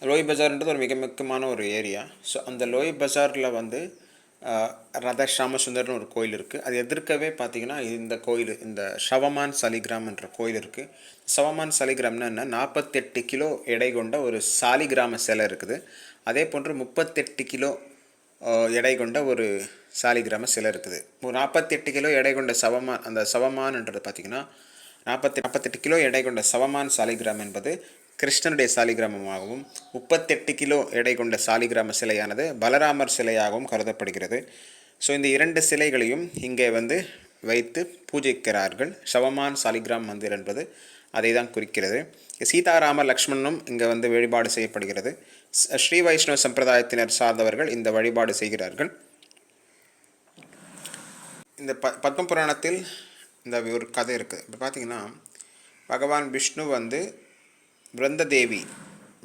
லோய் பஜார்ன்றது ஒரு மிக முக்கியமான ஒரு ஏரியா. ஸோ அந்த லோய் பஜாரில் வந்து ரத ஷாமசுந்தர்னு ஒரு கோயில் இருக்குது. அது எதிர்க்கவே பார்த்தீங்கன்னா இந்த கோயில், இந்த ஷவமான் சாலிகிராம்ன்ற கோயில் இருக்குது. ஷவமான் சாலிகிராம்னா என்ன, 48 கிலோ எடை கொண்ட ஒரு சாலிகிராம சிலை இருக்குது. அதே போன்று 38 கிலோ எடை கொண்ட ஒரு சாலிகிராம சிலை இருக்குது. ஒரு 48 கிலோ எடை கொண்ட சவமான், அந்த சவமான்ன்றது பார்த்திங்கன்னா 48 கிலோ எடை கொண்ட சவமான் சாலிகிராம் என்பது கிருஷ்ணனுடைய சாலிகிராமமாகவும், 38 கிலோ எடை கொண்ட சாலிகிராம சிலையானது பலராமர் சிலையாகவும் கருதப்படுகிறது. ஸோ இந்த 2 சிலைகளையும் இங்கே வந்து வைத்து பூஜிக்கிறார்கள். ஷவமான் சாலிகிராம் மந்திர் என்பது அதை தான் குறிக்கிறது. சீதாராம லக்ஷ்மணனும் இங்கே வந்து வழிபாடு செய்யப்படுகிறது. ஸ்ரீ வைஷ்ணவ சம்பிரதாயத்தினர் சார்ந்தவர்கள் இந்த வழிபாடு செய்கிறார்கள். இந்த பத்ம புராணத்தில் இந்த ஒரு கதை இருக்குது. இப்போ பார்த்திங்கன்னா பகவான் விஷ்ணு வந்து பிருந்ததேவி